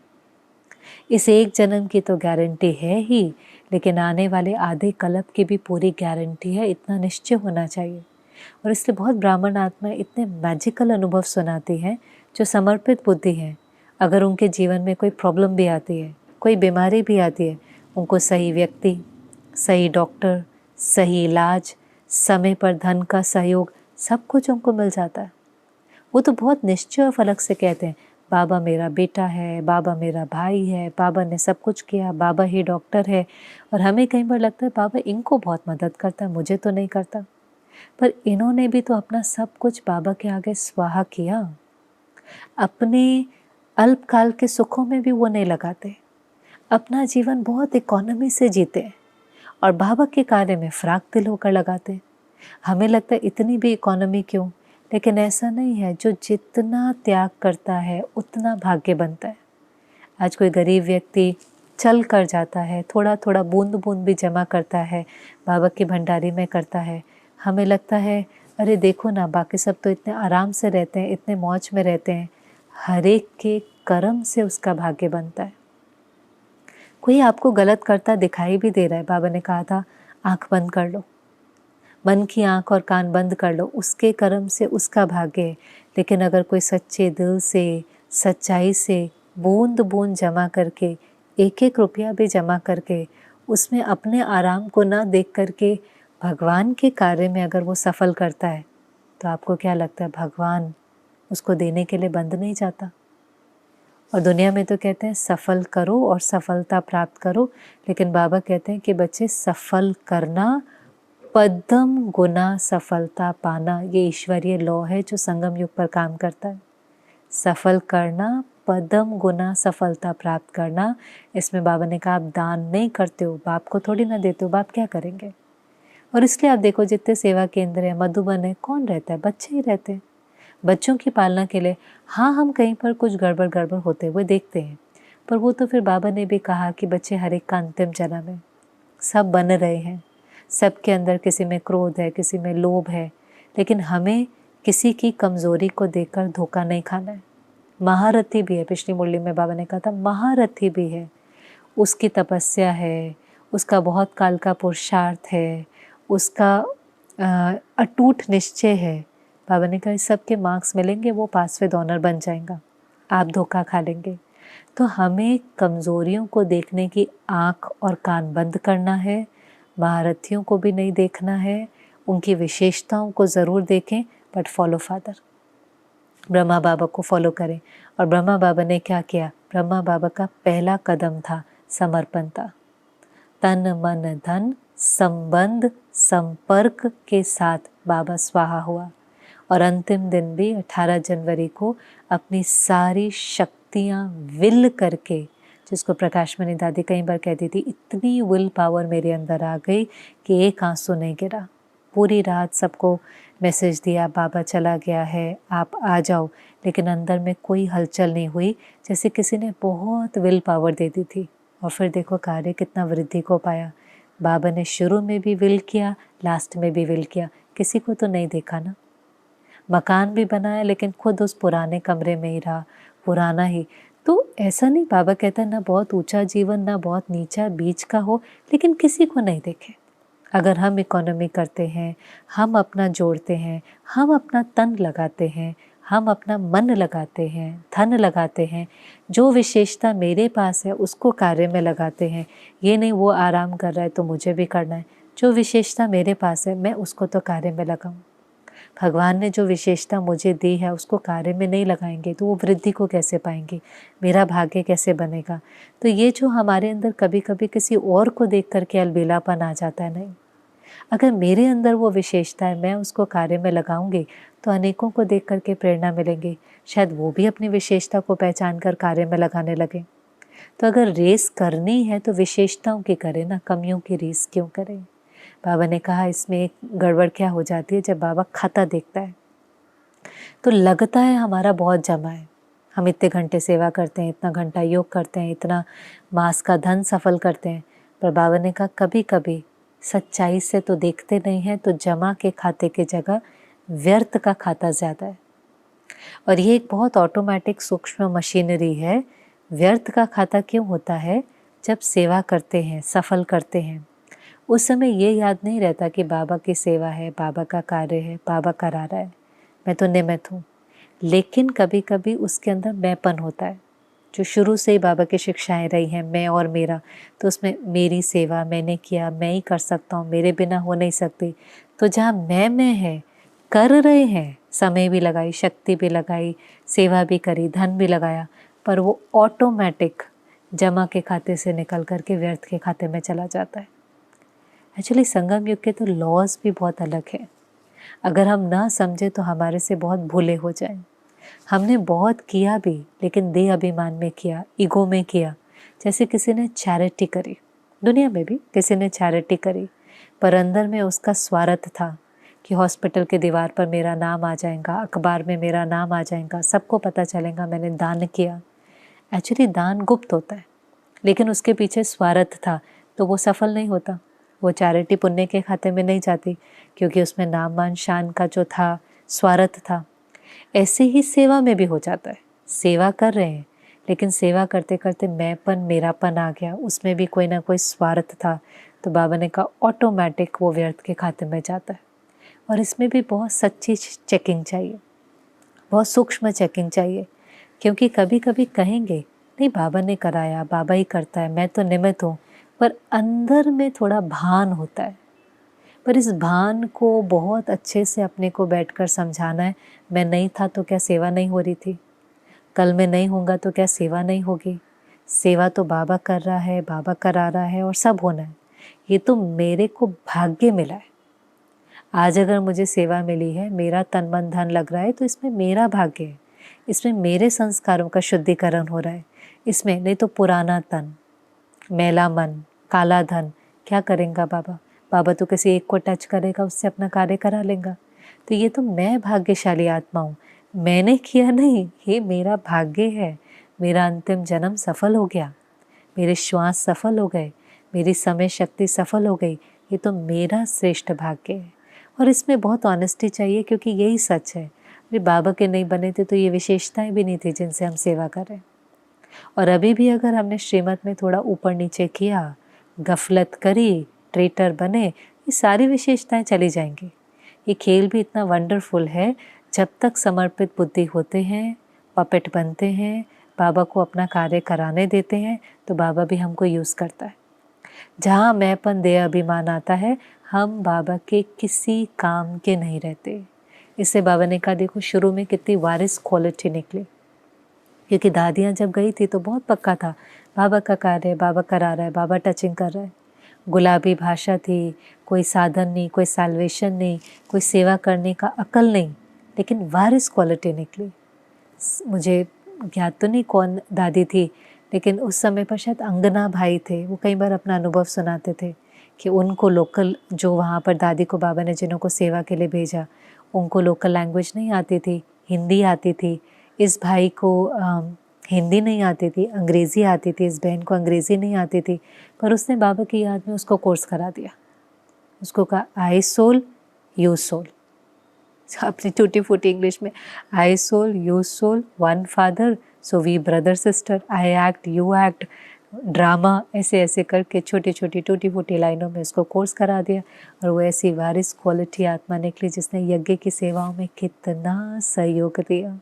इस एक जन्म की तो गारंटी है ही, लेकिन आने वाले आधे कल्प की भी पूरी गारंटी है, इतना निश्चय होना चाहिए। और इसलिए बहुत ब्राह्मण आत्माएं इतने मैजिकल अनुभव सुनाती हैं जो समर्पित बुद्धि हैं। अगर उनके जीवन में कोई प्रॉब्लम भी आती है, कोई बीमारी भी आती है, उनको सही व्यक्ति, सही डॉक्टर, सही इलाज, समय पर धन का सहयोग, सब कुछ उनको मिल जाता है। वो तो बहुत निश्चय और फलक से कहते हैं, बाबा मेरा बेटा है, बाबा मेरा भाई है, बाबा ने सब कुछ किया, बाबा ही डॉक्टर है। और हमें कई बार लगता है बाबा इनको बहुत मदद करता है, मुझे तो नहीं करता। पर इन्होंने भी तो अपना सब कुछ बाबा के आगे स्वाहा किया। अपने अल्पकाल के सुखों में भी वो नहीं लगाते, अपना जीवन बहुत इकोनॉमी से जीते और बाबा के कार्य में फ्राक दिल होकर लगाते। हमें लगता है इतनी भी इकोनॉमी क्यों, लेकिन ऐसा नहीं है। जो जितना त्याग करता है उतना भाग्य बनता है। आज कोई गरीब व्यक्ति चल कर जाता है, थोड़ा थोड़ा बूंद बूंद भी जमा करता है, बाबा की भंडारी में करता है। हमें लगता है अरे देखो ना, बाकी सब तो इतने आराम से रहते हैं, इतने मौज में रहते हैं। हर एक के कर्म से उसका भाग्य बनता है। कोई आपको गलत करता दिखाई भी दे रहा है, बाबा ने कहा था आंख बंद कर लो, मन की आंख और कान बंद कर लो, उसके कर्म से उसका भाग्य है। लेकिन अगर कोई सच्चे दिल से, सच्चाई से बूंद बूंद जमा करके, एक एक रुपया भी जमा करके, उसमें अपने आराम को ना देख करके भगवान के कार्य में अगर वो सफल करता है, तो आपको क्या लगता है भगवान उसको देने के लिए बंद नहीं जाता? और दुनिया में तो कहते हैं सफल करो और सफलता प्राप्त करो, लेकिन बाबा कहते हैं कि बच्चे सफल करना, पदम गुना सफलता पाना, ये ईश्वरीय लॉ है जो संगम युग पर काम करता है। सफल करना, पदम गुना सफलता प्राप्त करना। इसमें बाबा ने कहा आप दान नहीं करते हो, बाप को थोड़ी ना देते हो, बाप क्या करेंगे? और इसलिए आप देखो जितने सेवा केंद्र है, मधुबन है, कौन रहता है? बच्चे ही रहते हैं। बच्चों की पालना के लिए हाँ, हम कहीं पर कुछ गड़बड़ गड़बड़ होते हुए देखते हैं, पर वो तो फिर बाबा ने भी कहा कि बच्चे हर एक का अंतिम जन्म है, सब बन रहे हैं, सबके अंदर किसी में क्रोध है, किसी में लोभ है, लेकिन हमें किसी की कमज़ोरी को देखकर धोखा नहीं खाना है। महारथी भी है, पिछली मुरली में बाबा ने कहा था महारथी भी है, उसकी तपस्या है, उसका बहुत काल का पुरुषार्थ है, उसका अटूट निश्चय है। बाबा ने कहा इस सब के मार्क्स मिलेंगे, वो पास विद ऑनर बन जाएगा, आप धोखा खा लेंगे। तो हमें कमज़ोरियों को देखने की आँख और कान बंद करना है, महारथियों को भी नहीं देखना है, उनकी विशेषताओं को ज़रूर देखें, बट फॉलो फादर। ब्रह्मा बाबा को फॉलो करें। और ब्रह्मा बाबा ने क्या किया? ब्रह्मा बाबा का पहला कदम था समर्पण था। तन मन धन संबंध संपर्क के साथ बाबा स्वाहा हुआ। और अंतिम दिन भी 18 जनवरी को अपनी सारी शक्तियाँ विल करके, जिसको प्रकाश मणि दादी कई बार कहती थी, इतनी विल पावर मेरे अंदर आ गई कि एक आंसू नहीं गिरा। पूरी रात सबको मैसेज दिया, बाबा चला गया है, आप आ जाओ, लेकिन अंदर में कोई हलचल नहीं हुई, जैसे किसी ने बहुत विल पावर दे दी थी। और फिर देखो कार्य कितना वृद्धि को पाया। बाबा ने शुरू में भी विल किया, लास्ट में भी विल किया, किसी को तो नहीं देखा ना। मकान भी बनाया लेकिन खुद उस पुराने कमरे में ही रहा, पुराना ही। तो ऐसा नहीं, बाबा कहता है ना बहुत ऊंचा जीवन ना बहुत नीचा, बीच का हो, लेकिन किसी को नहीं देखे। अगर हम इकोनॉमी करते हैं, हम अपना जोड़ते हैं, हम अपना तन लगाते हैं, हम अपना मन लगाते हैं, धन लगाते हैं, जो विशेषता मेरे पास है उसको कार्य में लगाते हैं। ये नहीं वो आराम कर रहा है तो मुझे भी करना है, जो विशेषता मेरे पास है मैं उसको तो कार्य में लगाऊं। भगवान ने जो विशेषता मुझे दी है उसको कार्य में नहीं लगाएंगे तो वो वृद्धि को कैसे पाएंगे, मेरा भाग्य कैसे बनेगा। तो ये जो हमारे अंदर कभी कभी किसी और को देख करके अलबेलापन आ जाता है, नहीं, अगर मेरे अंदर वो विशेषता है मैं उसको कार्य में लगाऊंगी तो अनेकों को देख करके प्रेरणा मिलेंगी, शायद वो भी अपनी विशेषता को पहचान कर कार्य में लगाने लगे। तो अगर रेस करनी है तो विशेषताओं की करें ना, कमियों की रेस क्यों करें। बाबा ने कहा इसमें एक गड़बड़ क्या हो जाती है, जब बाबा खाता देखता है तो लगता है हमारा बहुत जमा है, हम इतने घंटे सेवा करते हैं, इतना घंटा योग करते हैं, इतना मास का धन सफल करते हैं। पर बाबा ने कहा कभी कभी सच्चाई से तो देखते नहीं हैं, तो जमा के खाते की जगह व्यर्थ का खाता ज़्यादा है। और ये एक बहुत ऑटोमेटिक सूक्ष्म मशीनरी है। व्यर्थ का खाता क्यों होता है? जब सेवा करते हैं, सफल करते हैं, उस समय ये याद नहीं रहता कि बाबा की सेवा है, बाबा का कार्य है, बाबा करा रहा है, मैं तो निमित्त हूँ। लेकिन कभी कभी उसके अंदर मैंपन होता है, जो शुरू से ही बाबा की शिक्षाएं रही हैं, मैं और मेरा, तो उसमें मेरी सेवा मैंने किया, मैं ही कर सकता हूँ, मेरे बिना हो नहीं सकती। तो जहाँ मैं है, कर रहे हैं, समय भी लगाई, शक्ति भी लगाई, सेवा भी करी, धन भी लगाया, पर वो ऑटोमेटिक जमा के खाते से निकल करके व्यर्थ के खाते में चला जाता है। एक्चुअली संगम युग के तो लॉज भी बहुत अलग हैं। अगर हम ना समझे तो हमारे से बहुत भूले हो जाएं। हमने बहुत किया भी, लेकिन देह अभिमान में किया, ईगो में किया। जैसे किसी ने चैरिटी करी, दुनिया में भी किसी ने चैरिटी करी, पर अंदर में उसका स्वार्थ था कि हॉस्पिटल के दीवार पर मेरा नाम आ जाएगा, अखबार में मेरा नाम आ जाएगा, सबको पता चलेगा मैंने दान किया। एक्चुअली दान गुप्त होता है, लेकिन उसके पीछे स्वार्थ था तो वो सफल नहीं होता, वो चैरिटी पुण्य के खाते में नहीं जाती, क्योंकि उसमें नाम मान शान का जो था स्वार्थ था। ऐसे ही सेवा में भी हो जाता है, सेवा कर रहे हैं लेकिन सेवा करते करते मैंपन मेरापन आ गया, उसमें भी कोई ना कोई स्वार्थ था, तो बाबा ने कहा ऑटोमेटिक वो व्यर्थ के खाते में जाता है। और इसमें भी बहुत सच्ची चेकिंग चाहिए, बहुत सूक्ष्म चेकिंग चाहिए, क्योंकि कभी कभी कहेंगे नहीं बाबा ने कराया, बाबा ही करता है, मैं तो निमित्त हूँ, पर अंदर में थोड़ा भान होता है। पर इस भान को बहुत अच्छे से अपने को बैठकर समझाना है, मैं नहीं था तो क्या सेवा नहीं हो रही थी, कल मैं नहीं होऊंगा तो क्या सेवा नहीं होगी। सेवा तो बाबा कर रहा है, बाबा करा रहा है और सब होना है, ये तो मेरे को भाग्य मिला है। आज अगर मुझे सेवा मिली है, मेरा तन मन धन लग रहा है, तो इसमें मेरा भाग्य है, इसमें मेरे संस्कारों का शुद्धिकरण हो रहा है। इसमें नहीं तो पुराना तन, मैला मन, काला धन क्या करेगा बाबा? बाबा तो किसी एक को टच करेगा, उससे अपना कार्य करा लेगा। तो ये तो मैं भाग्यशाली आत्मा हूँ, मैंने किया नहीं, ये मेरा भाग्य है। मेरा अंतिम जन्म सफल हो गया, मेरे श्वास सफल हो गए, मेरी समय शक्ति सफल हो गई, ये तो मेरा श्रेष्ठ भाग्य है। और इसमें बहुत ऑनेस्टी चाहिए, क्योंकि यही सच है। अरे बाबा के नहीं बने थे तो ये विशेषताएं भी नहीं थी जिनसे हम सेवा करें। और अभी भी अगर हमने श्रीमत में थोड़ा ऊपर नीचे किया, गफलत करी, ट्रेटर बने, ये सारी विशेषताएं चली जाएंगी। ये खेल भी इतना वंडरफुल है, जब तक समर्पित बुद्धि होते हैं, पपेट बनते हैं, बाबा को अपना कार्य कराने देते हैं तो बाबा भी हमको यूज़ करता है। जहाँ मैंपन देह अभिमान आता है, हम बाबा के किसी काम के नहीं रहते। इससे बाबा ने कहा देखो शुरू में कितनी वारिस क्वालिटी निकली, क्योंकि दादियाँ जब गई थी तो बहुत पक्का था, बाबा का कार्य बाबा करा रहा है, बाबा टचिंग कर रहा है। गुलाबी भाषा थी, कोई साधन नहीं, कोई साल्वेशन नहीं, कोई सेवा करने का अकल नहीं, लेकिन वारिस क्वालिटी निकली। मुझे ज्ञात तो नहीं कौन दादी थी, लेकिन उस समय पर शायद अंगना भाई थे, वो कई बार अपना अनुभव सुनाते थे कि उनको लोकल, जो वहाँ पर दादी को बाबा ने जिन्हों को सेवा के लिए भेजा, उनको लोकल लैंग्वेज नहीं आती थी, हिंदी आती थी। इस भाई को हिंदी नहीं आती थी, अंग्रेज़ी आती थी, इस बहन को अंग्रेज़ी नहीं आती थी, पर उसने बाबा की याद में उसको कोर्स करा दिया। उसको कहा आई सोल यू सोल, अपनी टूटी फूटी इंग्लिश में, I soul you soul one father so we brother sister, I act you act, drama, ऐसे ऐसे करके छोटी छोटी टूटी फूटी लाइनों में उसको कोर्स करा दिया। और वो ऐसी वारिस क्वालिटी आत्मा निकली जिसने यज्ञ की सेवाओं में कितना सहयोग दिया।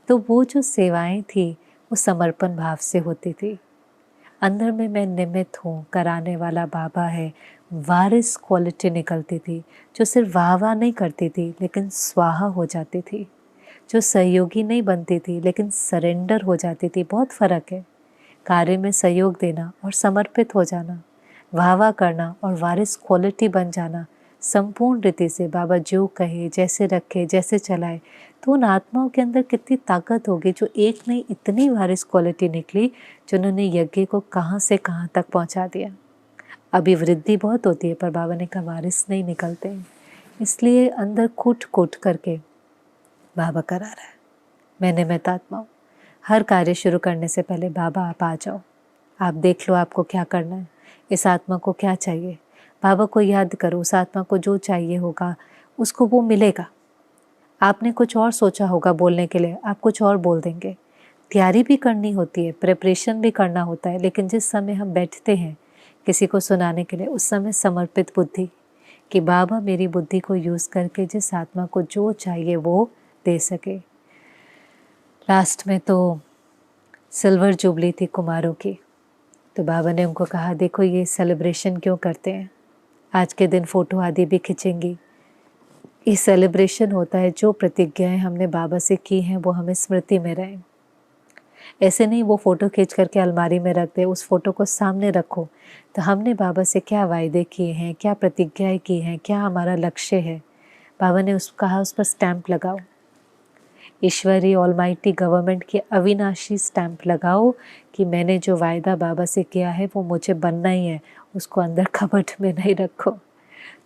तो वो जो सेवाएं थी वो समर्पण भाव से होती थी। अंदर में मैं निमित्त हूँ, कराने वाला बाबा है, वारिस क्वालिटी निकलती थी, जो सिर्फ वाह वाह नहीं करती थी लेकिन स्वाहा हो जाती थी, जो सहयोगी नहीं बनती थी लेकिन सरेंडर हो जाती थी। बहुत फ़र्क है कार्य में सहयोग देना और समर्पित हो जाना, वाह वाह करना और वारिस क्वालिटी बन जाना। संपूर्ण रीति से बाबा जो कहे, जैसे रखे, जैसे चलाए, तो उन आत्माओं के अंदर कितनी ताकत होगी जो एक नहीं इतनी वारिस क्वालिटी निकली जिन्होंने यज्ञ को कहाँ से कहाँ तक पहुँचा दिया। अभी वृद्धि बहुत होती है पर बाबा ने कहा वारिस नहीं निकलते, इसलिए अंदर कूट कूट करके बाबा करा रहा है। मैं निमित्त आत्मा हूँ। हर कार्य शुरू करने से पहले बाबा आप आ जाओ, आप देख लो आपको क्या करना है, इस आत्मा को क्या चाहिए, बाबा को याद करो, उस आत्मा को जो चाहिए होगा उसको वो मिलेगा। आपने कुछ और सोचा होगा बोलने के लिए, आप कुछ और बोल देंगे। तैयारी भी करनी होती है, प्रिपरेशन भी करना होता है, लेकिन जिस समय हम बैठते हैं किसी को सुनाने के लिए, उस समय समर्पित बुद्धि कि बाबा मेरी बुद्धि को यूज़ करके जिस आत्मा को जो चाहिए वो दे सके। लास्ट में तो सिल्वर जुबली थी कुमारों की, तो बाबा ने उनको कहा देखो ये सेलिब्रेशन क्यों करते हैं, आज के दिन फ़ोटो आदि भी खींचेंगी। ये सेलिब्रेशन होता है, जो प्रतिज्ञाएं हमने बाबा से की हैं वो हमें स्मृति में रहें। ऐसे नहीं वो फ़ोटो खींच करके अलमारी में रख दे, उस फ़ोटो को सामने रखो तो हमने बाबा से क्या वायदे किए हैं, क्या प्रतिज्ञाएं की हैं, क्या हमारा लक्ष्य है। बाबा ने कहा उस पर स्टैंप लगाओ, ईश्वरी ऑलमाइटी गवर्नमेंट की अविनाशी स्टैंप लगाओ कि मैंने जो वायदा बाबा से किया है वो मुझे बनना ही है, उसको अंदर कबर्ड में नहीं रखो।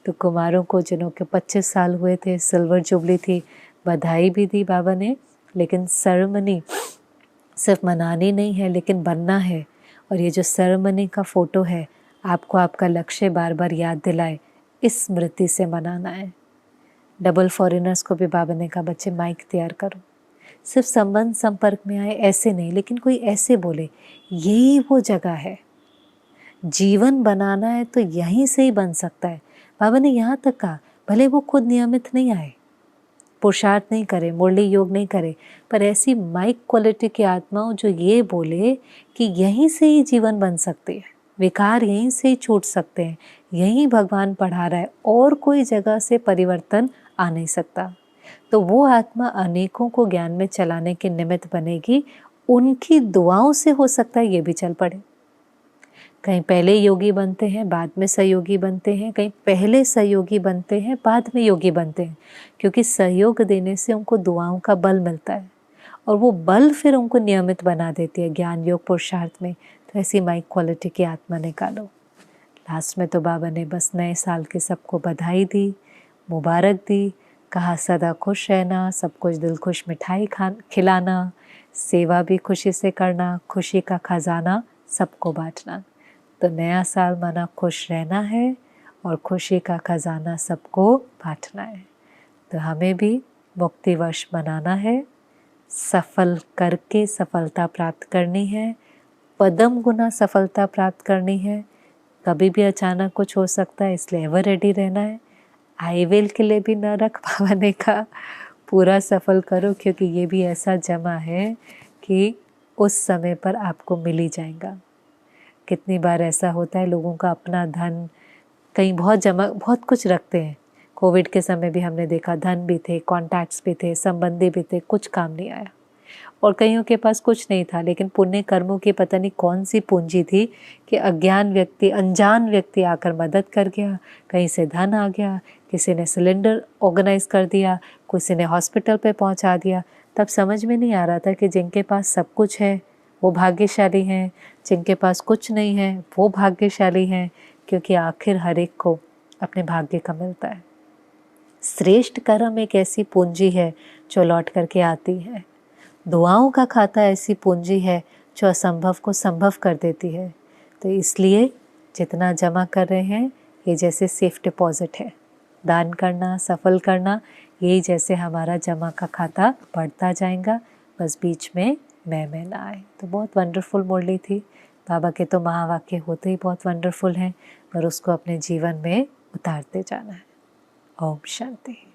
तो कुमारों को जिन्हों के 25 साल हुए थे, सिल्वर जुबली थी, बधाई भी दी बाबा ने, लेकिन सेरेमनी सिर्फ मनानी नहीं है लेकिन बनना है। और ये जो सेरेमनी का फ़ोटो है आपको आपका लक्ष्य बार बार याद दिलाए, इस स्मृति से मनाना है। डबल फॉरेनर्स को भी बाबा ने कहा बच्चे माइक तैयार करो, सिर्फ संबंध संपर्क में आए ऐसे नहीं, लेकिन कोई ऐसे बोले यही वो जगह है, जीवन बनाना है तो यहीं से ही बन सकता है। बाबा ने यहाँ तक कहा भले वो खुद नियमित नहीं आए, पुरुषार्थ नहीं करे, मुरली योग नहीं करे, पर ऐसी माइक क्वालिटी की आत्माओं जो ये बोले कि यहीं से ही जीवन बन सकती है, विकार यहीं से ही छूट सकते हैं, यहीं भगवान पढ़ा रहा है और कोई जगह से परिवर्तन आ नहीं सकता। तो वो आत्मा अनेकों को ज्ञान में चलाने के निमित्त बनेगी। उनकी दुआओं से हो सकता है ये भी चल पड़े। कहीं पहले योगी बनते हैं बाद में सहयोगी बनते हैं, कहीं पहले सहयोगी बनते हैं बाद में योगी बनते हैं, क्योंकि सहयोग देने से उनको दुआओं का बल मिलता है और वो बल फिर उनको नियमित बना देती है ज्ञान योग पुरुषार्थ में। तो ऐसी माइक क्वालिटी की आत्मा निकालो। लास्ट में तो बाबा ने बस नए साल के सबको बधाई दी, मुबारक दी, कहा सदा खुश रहना, सब कुछ दिल खुश मिठाई खिलाना, सेवा भी खुशी से करना, खुशी का खजाना सबको बांटना। तो नया साल माना खुश रहना है और खुशी का खजाना सबको बांटना है। तो हमें भी मुक्ति वर्ष मनाना है, सफल करके सफलता प्राप्त करनी है, पदम गुना सफलता प्राप्त करनी है। कभी भी अचानक कुछ हो सकता है, इसलिए एवर रेडी रहना है। आई विल के लिए भी न रख, बाबा ने कहा पूरा सफल करो, क्योंकि ये भी ऐसा जमा है कि उस समय पर आपको मिल ही जाएगा। कितनी बार ऐसा होता है, लोगों का अपना धन कहीं बहुत कुछ रखते हैं। कोविड के समय भी हमने देखा, धन भी थे, कॉन्टैक्ट्स भी थे, संबंधी भी थे, कुछ काम नहीं आया। और कईयों के पास कुछ नहीं था, लेकिन पुण्य कर्मों की पता नहीं कौन सी पूंजी थी कि अनजान व्यक्ति आकर मदद कर गया। कहीं से धन आ गया, किसी ने सिलेंडर ऑर्गेनाइज कर दिया, किसी ने हॉस्पिटल पे पहुंचा दिया। तब समझ में नहीं आ रहा था कि जिनके पास सब कुछ है वो भाग्यशाली हैं, जिनके पास कुछ नहीं है वो भाग्यशाली हैं, क्योंकि आखिर हर एक को अपने भाग्य का मिलता है। श्रेष्ठ कर्म एक ऐसी पूंजी है जो लौट करके आती है। दुआओं का खाता ऐसी पूंजी है जो असंभव को संभव कर देती है। तो इसलिए जितना जमा कर रहे हैं ये जैसे सेफ डिपॉजिट है। दान करना, सफल करना, यही जैसे हमारा जमा का खाता बढ़ता जाएगा, बस बीच में मैं ना आए। तो बहुत वंडरफुल मुरली थी। बाबा के तो महावाक्य होते ही बहुत वंडरफुल हैं, पर उसको अपने जीवन में उतारते जाना है। ओम शांति।